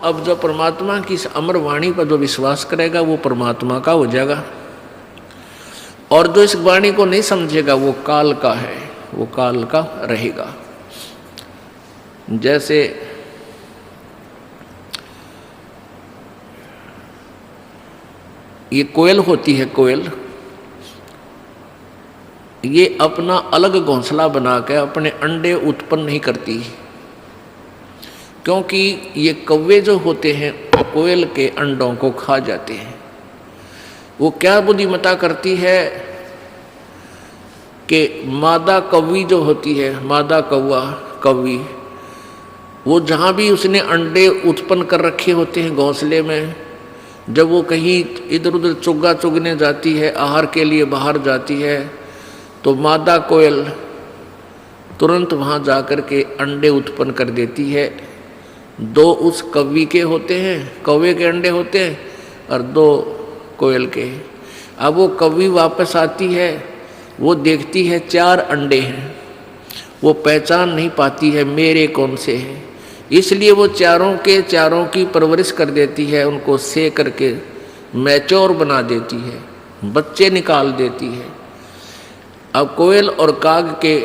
अब जो परमात्मा की इस अमर वाणी पर जो विश्वास करेगा वो परमात्मा का हो जाएगा, और जो इस वाणी को नहीं समझेगा वो काल का है, वो काल का रहेगा। जैसे ये कोयल होती है, कोयल ये अपना अलग घोंसला बना के अपने अंडे उत्पन्न नहीं करती, क्योंकि ये कौवे जो होते हैं कोयल के अंडों को खा जाते हैं। वो क्या बुद्धिमत्ता करती है कि मादा कौवी जो होती है, मादा कौवा कौवी, वो जहाँ भी उसने अंडे उत्पन्न कर रखे होते हैं घोंसले में, जब वो कहीं इधर उधर चुग्गा चुगने जाती है, आहार के लिए बाहर जाती है, तो मादा कोयल तुरंत वहाँ जा कर के अंडे उत्पन्न कर देती है। 2 उस कौवी के होते हैं, कौवे के अंडे होते हैं, और 2 कोयल के। अब वो कौवी वापस आती है, वो देखती है 4 अंडे हैं, वो पहचान नहीं पाती है मेरे कौन से हैं, इसलिए वो चारों के चारों की परवरिश कर देती है, उनको सेक करके मैच्योर बना देती है, बच्चे निकाल देती है। अब कोयल और काग के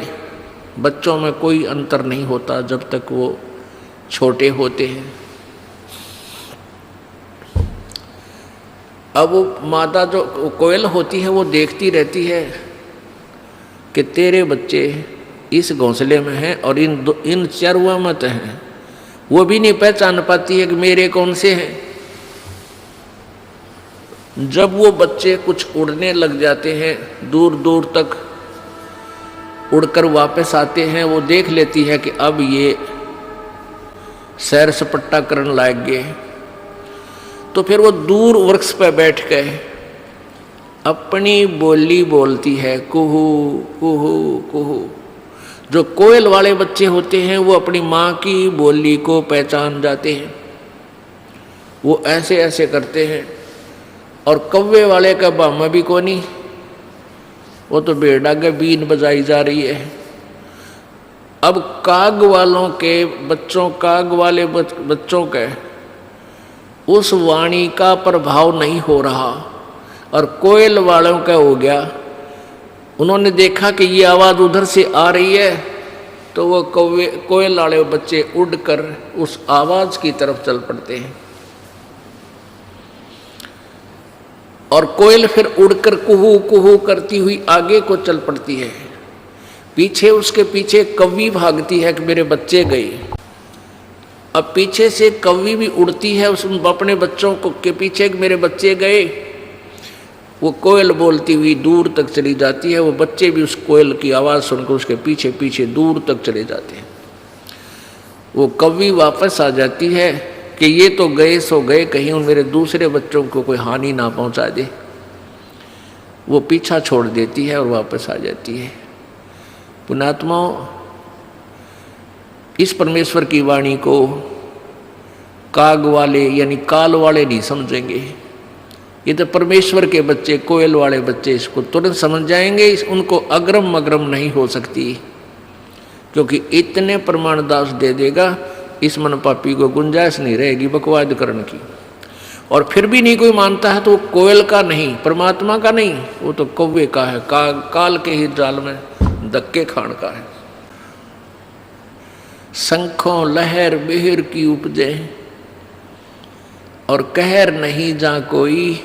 बच्चों में कोई अंतर नहीं होता जब तक वो छोटे होते हैं। अब वो मादा जो कोयल होती है वो देखती रहती है कि तेरे बच्चे इस घोंसले में हैं और इन चरवा मत हैं, वो भी नहीं पहचान पाती है कि मेरे कौन से हैं। जब वो बच्चे कुछ उड़ने लग जाते हैं, दूर दूर तक उड़कर वापस आते हैं, वो देख लेती है कि अब ये सैर सपट्टा करने लायक गए, तो फिर वो दूर वृक्ष पर बैठ गए अपनी बोली बोलती है, कुहू कुहू कुहू। जो कोयल वाले बच्चे होते हैं वो अपनी माँ की बोली को पहचान जाते हैं, वो ऐसे ऐसे करते हैं। और कौवे वाले का बामा भी कोनी, वो तो बेड़ा के बीन बजाई जा रही है। अब काग वालों के बच्चों, काग वाले बच्चों के उस वाणी का प्रभाव नहीं हो रहा, और कोयल वालों का हो गया। उन्होंने देखा कि ये आवाज़ उधर से आ रही है, तो वो कोयल वाले बच्चे उड़कर उस आवाज़ की तरफ चल पड़ते हैं, और कोयल फिर उड़कर कुहू कुहू करती हुई आगे को चल पड़ती है। पीछे उसके पीछे कौवी भागती है कि मेरे बच्चे गए। अब पीछे से कौवी भी उड़ती है उस अपने बच्चों को के पीछे कि मेरे बच्चे गए। वो कोयल बोलती हुई दूर तक चली जाती है, वो बच्चे भी उस कोयल की आवाज़ सुनकर उसके पीछे पीछे दूर तक चले जाते हैं। वो कौवी वापस आ जाती है कि ये तो गए सो गए, कहीं मेरे दूसरे बच्चों को कोई हानि ना पहुंचा दे। वो पीछा छोड़ देती है और वापस आ जाती है। पुण्यात्माओं, इस परमेश्वर की वाणी को काग वाले यानी काल वाले नहीं समझेंगे। ये तो परमेश्वर के बच्चे, कोयल वाले बच्चे इसको तुरंत समझ जाएंगे। उनको अग्रम मग्रम नहीं हो सकती, क्योंकि इतने प्रमाण दास दे देगा इस मन पापी को गुंजाइश नहीं रहेगी बकवाद करने की। और फिर भी नहीं कोई मानता है तो वो कोयल का नहीं, परमात्मा का नहीं, वो तो कौवे का है, काल के ही जाल में धक्के खान का है। शंखों लहर बेहर की उपजे और कहर नहीं जा कोई,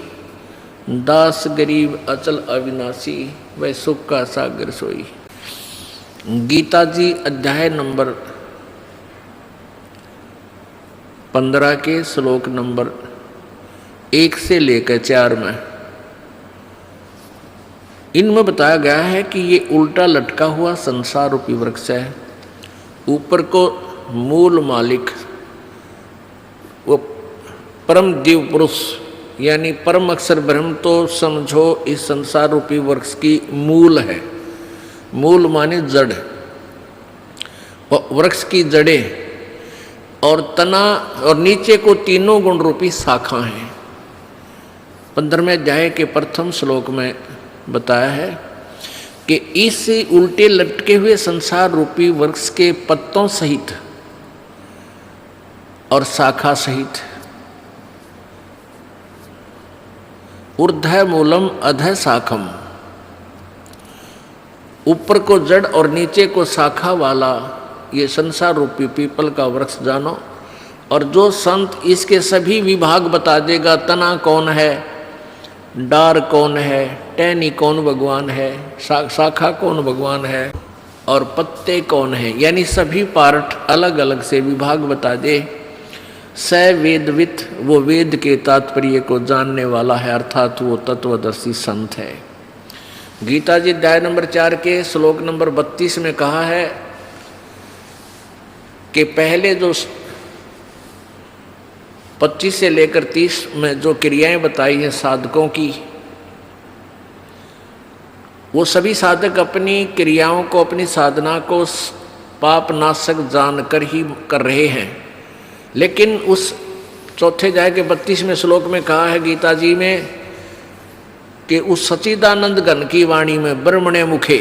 दास गरीब अचल अविनाशी वह सुख का सागर सोई। गीता जी अध्याय नंबर 15 के श्लोक नंबर 1 से लेकर 4 में इनमें बताया गया है कि ये उल्टा लटका हुआ संसार रूपी वृक्ष है। ऊपर को मूल मालिक वो परम दिव्य पुरुष यानी परम अक्षर ब्रह्म, तो समझो इस संसार रूपी वृक्ष की मूल है। मूल माने जड़, वृक्ष की जड़ें और तना, और नीचे को तीनों गुण रूपी शाखा हैं। 15वें अध्याय के प्रथम श्लोक में बताया है कि इस उल्टे लटके हुए संसार रूपी वृक्ष के पत्तों सहित और शाखा सहित। ऊर्ध्व मूलम अधः शाखम, ऊपर को जड़ और नीचे को शाखा वाला ये संसार रूपी पीपल का वृक्ष जानो। और जो संत इसके सभी विभाग बता देगा, तना कौन है, डार कौन है, टहनी कौन भगवान है, शाखा कौन भगवान है और पत्ते कौन है, यानी सभी पार्ट अलग अलग से विभाग बता दे, स वेदवित, वो वेद के तात्पर्य को जानने वाला है, अर्थात वो तत्वदर्शी संत है। गीता जी अध्याय नंबर 4 के श्लोक नंबर 32 में कहा है कि पहले जो 25 से लेकर 30 में जो क्रियाएं बताई हैं साधकों की, वो सभी साधक अपनी क्रियाओं को, अपनी साधना को पाप नाशक जानकर ही कर रहे हैं। लेकिन उस चौथे अध्याय के 32वें श्लोक में कहा है गीता जी में कि उस सच्चिदानंद घन की वाणी में ब्रह्मणे मुखे,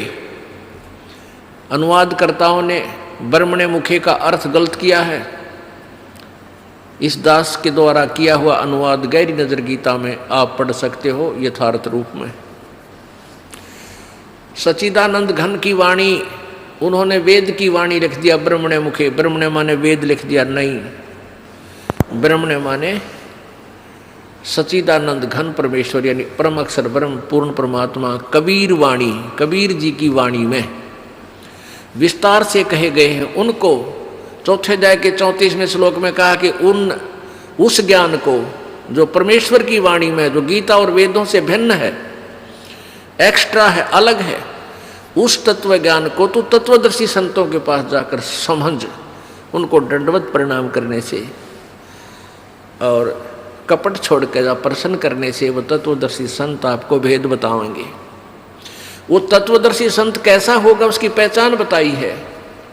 अनुवादकर्ताओं ने ब्रह्मणे मुखे का अर्थ गलत किया है। इस दास के द्वारा किया हुआ अनुवाद गहरी नजर गीता में आप पढ़ सकते हो यथार्थ रूप में। सच्चिदानंद घन की वाणी, उन्होंने वेद की वाणी लिख दिया ब्रह्मणे मुखे। ब्रह्मणे माने वेद लिख दिया, नहीं, ब्रह्मणे माने सच्चिदानंद घन परमेश्वर यानी परम अक्षर ब्रह्म पूर्ण परमात्मा। कबीर वाणी, कबीर जी की वाणी में विस्तार से कहे गए हैं उनको। चौथे अध्याय के 34वें श्लोक में कहा कि उस ज्ञान को जो परमेश्वर की वाणी में, जो गीता और वेदों से भिन्न है, एक्स्ट्रा है, अलग है, उस तत्व ज्ञान को तो तत्वदर्शी संतों के पास जाकर समझ, उनको दंडवत प्रणाम करने से और कपट छोड़ कर या प्रसन्न करने से वो तत्वदर्शी संत आपको भेद बताएंगे। वो तत्वदर्शी संत कैसा होगा उसकी पहचान बताई है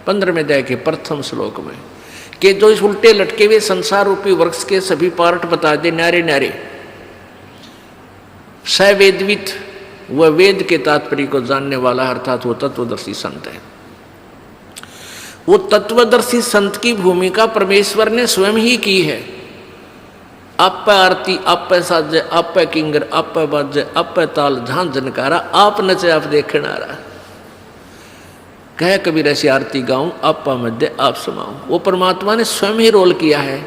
15वें अध्याय के प्रथम श्लोक में, कि जो इस उल्टे लटके हुए संसार रूपी वृक्ष के सभी पार्ट बता दे न्यारे न्यारे। सवेदवित, वह वेद के तात्पर्य को जानने वाला, अर्थात वो तत्वदर्शी संत है। वो तत्वदर्शी संत की भूमिका परमेश्वर ने स्वयं ही की है। आप आरती, आप साजे, आप किंगर, आप बाजे, आप ताल, झांझ झनकारा, आप नचे, आप देखने आ रहा। कह कबीर ऐसी आरती गाऊं, आपा मध्य आप समाऊं। वो परमात्मा ने स्वयं ही रोल किया है,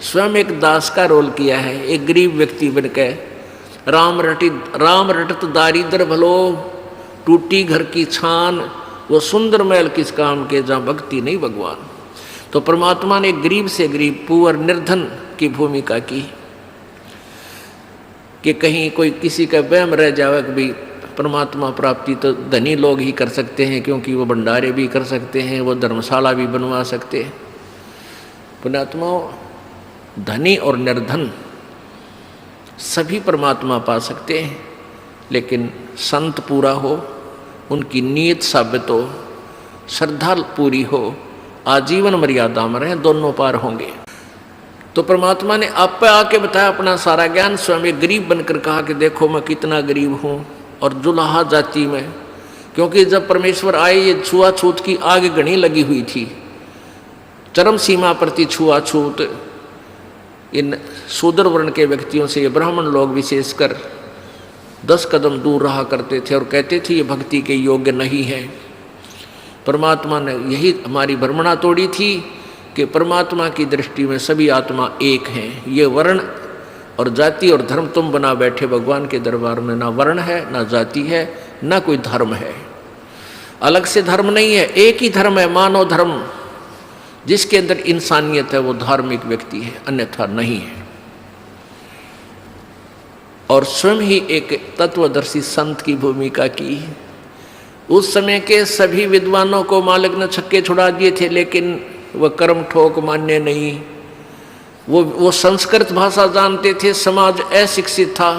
स्वयं एक दास का रोल किया है। एक गरीब व्यक्ति बनकर राम रटत दारिद्र भलो, टूटी घर की छान, वो सुंदर महल किस काम के जहाँ भक्ति नहीं भगवान। तो परमात्मा ने गरीब से गरीब पुअर निर्धन की भूमिका की कि कहीं कोई किसी का वहम रह जावे कि भाई परमात्मा प्राप्ति तो धनी लोग ही कर सकते हैं, क्योंकि वो भंडारे भी कर सकते हैं, वो धर्मशाला भी बनवा सकते हैं। पुण्यात्मा, धनी और निर्धन सभी परमात्मा पा सकते हैं, लेकिन संत पूरा हो, उनकी नीयत साबित हो, श्रद्धा पूरी हो, आजीवन मर्यादा में रहें, दोनों पार होंगे। तो परमात्मा ने आप पे आके बताया अपना सारा ज्ञान। स्वयं एक गरीब बनकर कहा कि देखो मैं कितना गरीब हूँ, और जुलाहा जाति में, क्योंकि जब परमेश्वर आए ये छुआछूत की आग घनी लगी हुई थी, चरम सीमा प्रति छुआछूत इन शूद्र वर्ण के व्यक्तियों से ये ब्राह्मण लोग विशेषकर 10 कदम दूर रहा करते थे और कहते थे ये भक्ति के योग्य नहीं है। परमात्मा ने यही हमारी भ्रमणा तोड़ी थी कि परमात्मा की दृष्टि में सभी आत्मा एक हैं। ये वर्ण और जाति और धर्म तुम बना बैठे भगवान के दरबार में, ना वर्ण है, ना जाति है, ना कोई धर्म है, अलग से धर्म नहीं है, एक ही धर्म है, मानव धर्म। जिसके अंदर इंसानियत है वो धार्मिक व्यक्ति है, अन्यथा नहीं है। और स्वयं ही एक तत्वदर्शी संत की भूमिका की। उस समय के सभी विद्वानों को मालिक ने छक्के छुड़ा दिए थे, लेकिन वह कर्म ठोक मान्य नहीं। वो संस्कृत भाषा जानते थे, समाज अशिक्षित था,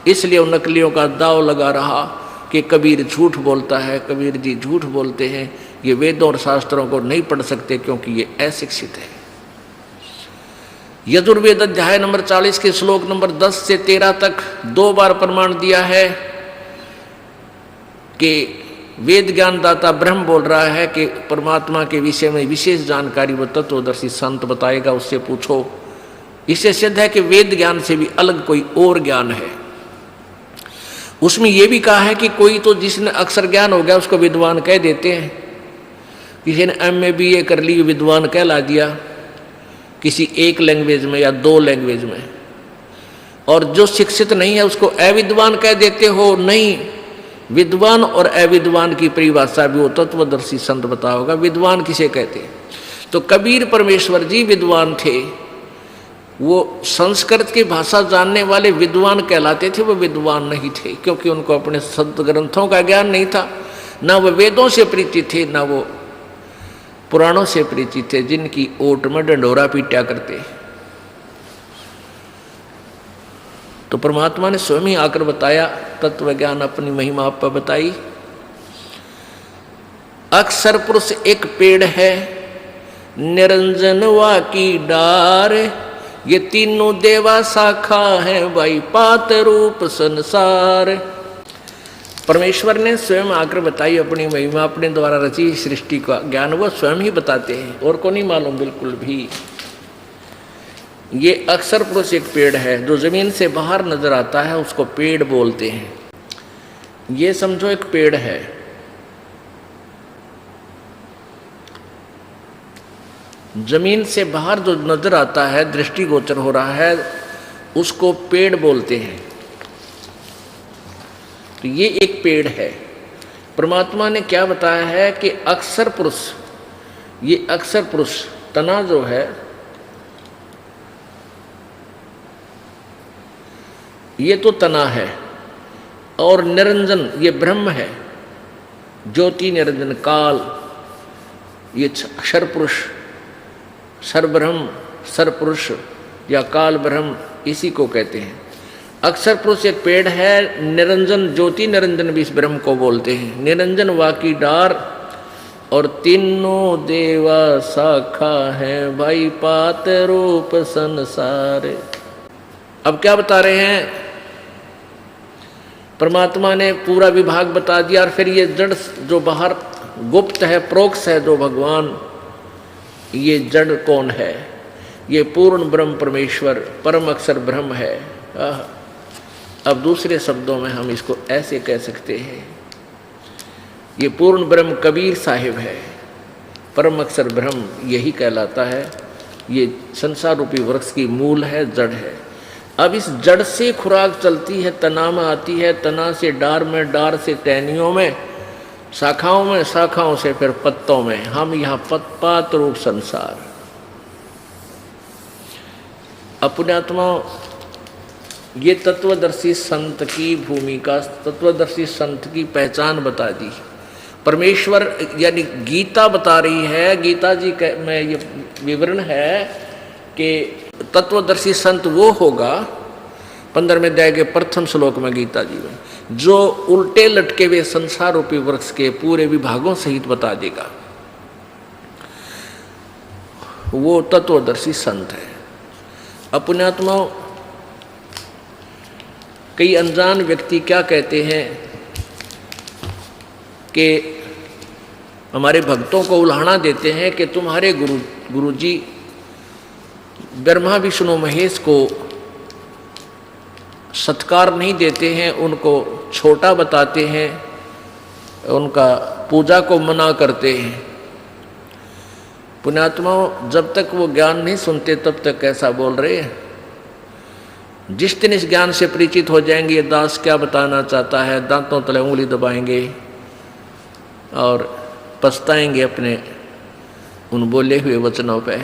इसलिए उन नकलियों का दाव लगा रहा कि कबीर झूठ बोलता है, कबीर जी झूठ बोलते हैं, ये वेदों और शास्त्रों को नहीं पढ़ सकते क्योंकि ये अशिक्षित है। यजुर्वेद अध्याय नंबर 40 के श्लोक नंबर 10 से 13 तक 2 बार प्रमाण दिया है कि वेद ज्ञानदाता ब्रह्म बोल रहा है कि परमात्मा के विषय में विशेष जानकारी वो तत्वदर्शी संत बताएगा, उससे पूछो। इससे सिद्ध है कि वेद ज्ञान से भी अलग कोई और ज्ञान है। उसमें यह भी कहा है कि कोई तो जिसने अक्षर ज्ञान हो गया उसको विद्वान कह देते हैं। किसी ने MA BA कर ली, विद्वान कहला दिया किसी एक लैंग्वेज में या 2 लैंग्वेज में, और जो शिक्षित नहीं है उसको अविद्वान कह देते हो। नहीं, विद्वान और अविद्वान की परिभाषा भी वो तत्वदर्शी संत बता होगा। विद्वान किसे कहते? तो कबीर परमेश्वर जी विद्वान थे, वो संस्कृत की भाषा जानने वाले विद्वान कहलाते थे। वो विद्वान नहीं थे क्योंकि उनको अपने संत ग्रंथों का ज्ञान नहीं था, ना वो वेदों से परिचित थे, ना वो पुराणों से परिचित थे जिनकी ओट में डंडोरा पीटा करते। तो परमात्मा ने स्वयं ही आकर बताया, तत्व ज्ञान अपनी महिमा आप पर बताई। अक्षर पुरुष एक पेड़ है, निरंजन वा की डार, ये तीनों देवा शाखा है, भाई पात रूप संसार। परमेश्वर ने स्वयं आकर बताई अपनी महिमा, अपने द्वारा रची सृष्टि का ज्ञान वो स्वयं ही बताते हैं, और को नहीं मालूम बिल्कुल भी। ये अक्षर पुरुष एक पेड़ है, जो जमीन से बाहर नजर आता है उसको पेड़ बोलते हैं। ये समझो एक पेड़ है, जमीन से बाहर जो नजर आता है, दृष्टिगोचर हो रहा है, उसको पेड़ बोलते हैं। तो ये एक पेड़ है। परमात्मा ने क्या बताया है कि अक्षर पुरुष, ये अक्षर पुरुष तना जो है, ये तो तना है, और निरंजन ये ब्रह्म है, ज्योति निरंजन काल, ये अक्षर पुरुष सर्वब्रह्म सरपुरुष या काल ब्रह्म, इसी को कहते हैं। अक्षर पुरुष एक पेड़ है, निरंजन ज्योति निरंजन भी इस ब्रह्म को बोलते हैं। निरंजन वाकी डार, और तीनों देवा शाखा है, भाई पात रूप संसार। अब क्या बता रहे हैं? परमात्मा ने पूरा विभाग बता दिया, और फिर ये जड़ जो बाहर गुप्त है, प्रोक्ष है जो भगवान, ये जड़ कौन है? ये पूर्ण ब्रह्म परमेश्वर परम अक्षर ब्रह्म है। अब दूसरे शब्दों में हम इसको ऐसे कह सकते हैं, ये पूर्ण ब्रह्म कबीर साहिब है, परम अक्षर ब्रह्म यही कहलाता है। ये संसार रूपी वृक्ष की मूल है, जड़ है। अब इस जड़ से खुराक चलती है, तना में आती है, तना से डार में, डार से टहनियों में, शाखाओं में, शाखाओं से फिर पत्तों में। हम यहाँ पात रूप संसार। अपने आत्मा, ये तत्वदर्शी संत की भूमिका, तत्वदर्शी संत की पहचान बता दी। परमेश्वर यानी गीता बता रही है, गीता जी में ये विवरण है कि तत्वदर्शी संत वो होगा, 15वें अध्याय के प्रथम श्लोक में गीता जी में, जो उल्टे लटके हुए संसार रूपी वृक्ष के पूरे विभागों सहित बता देगा, वो तत्वदर्शी संत है। अपने आत्मा, कई अनजान व्यक्ति क्या कहते हैं कि हमारे भक्तों को उल्हाना देते हैं कि तुम्हारे गुरुजी ब्रह्मा विष्णु महेश को सत्कार नहीं देते हैं, उनको छोटा बताते हैं, उनका पूजा को मना करते हैं। पुण्यात्माओं, जब तक वो ज्ञान नहीं सुनते तब तक ऐसा बोल रहे हैं। जिस दिन इस ज्ञान से परिचित हो जाएंगे, ये दास क्या बताना चाहता है, दांतों तले उंगली दबाएंगे और पछताएंगे अपने उन बोले हुए वचनों पे।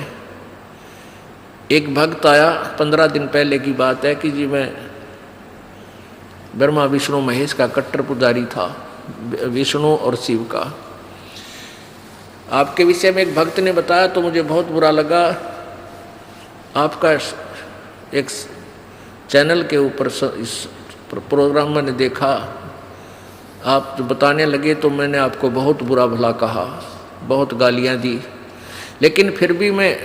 एक भक्त आया, 15 दिन पहले की बात है कि जी मैं ब्रह्मा विष्णु महेश का कट्टर पुजारी था, विष्णु और शिव का। आपके विषय में एक भक्त ने बताया तो मुझे बहुत बुरा लगा। आपका एक चैनल के ऊपर इस प्रोग्राम मैंने देखा, आप जो बताने लगे तो मैंने आपको बहुत बुरा भला कहा, बहुत गालियां दी, लेकिन फिर भी मैं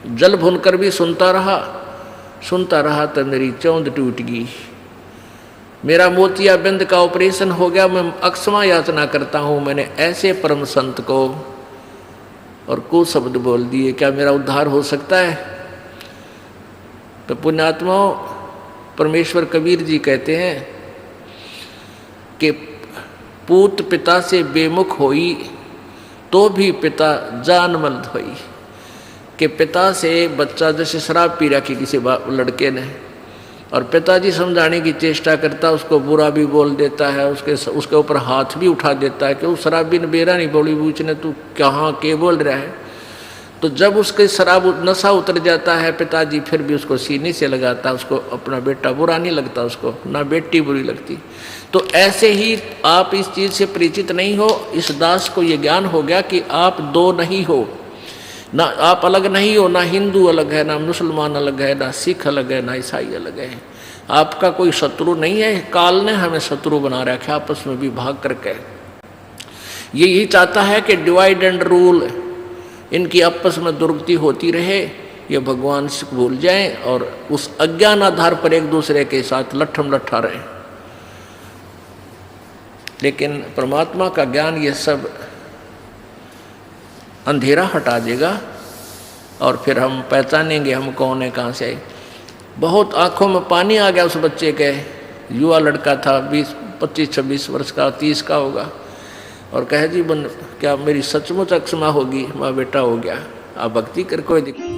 जल भुनकर भी सुनता रहा तो मेरी चौंध टूट गई। मेरा मोतियाबिंद का ऑपरेशन हो गया, मैं अक्षमा याचना करता हूँ। मैंने ऐसे परम संत को और कुशब्द बोल दिए, क्या मेरा उद्धार हो सकता है? तो पुण्यात्माओं, परमेश्वर कबीर जी कहते हैं कि पूत पिता से बेमुख होई तो भी पिता जानमल धोई। कि पिता से बच्चा जैसे शराब पी रखी किसी लड़के ने, और पिताजी समझाने की चेष्टा करता, उसको बुरा भी बोल देता है, उसके ऊपर हाथ भी उठा देता है कि वो शराबी ने बेरा नहीं बोली पूछने तू कहाँ के बोल रहा है। तो जब उसके शराब नशा उतर जाता है, पिताजी फिर भी उसको सीने से लगाता, उसको अपना बेटा बुरा नहीं लगता, उसको ना बेटी बुरी लगती। तो ऐसे ही आप इस चीज़ से परिचित नहीं हो, इस दास को ये ज्ञान हो गया कि आप दो नहीं हो, ना आप अलग नहीं हो, ना हिंदू अलग है, ना मुसलमान अलग है, ना सिख अलग है, ना ईसाई अलग है। आपका कोई शत्रु नहीं है, काल ने हमें शत्रु बना रखा आपस में विभाग करके। ये यही चाहता है कि डिवाइड एंड रूल, इनकी आपस में दुर्गति होती रहे, ये भगवान से भूल जाएं और उस अज्ञान आधार पर एक दूसरे के साथ लट्ठम लट्ठा रहें। लेकिन परमात्मा का ज्ञान ये सब अंधेरा हटा देगा और फिर हम पहचानेंगे हम कौन है, कहाँ से आए। बहुत आंखों में पानी आ गया उस बच्चे के, युवा लड़का था, 25-26 वर्ष का, 30 का होगा, और कहे जी बन क्या मेरी सचमुच अक्षमा होगी? माँ बेटा हो गया, आप भक्ति कर कोई दिक्कत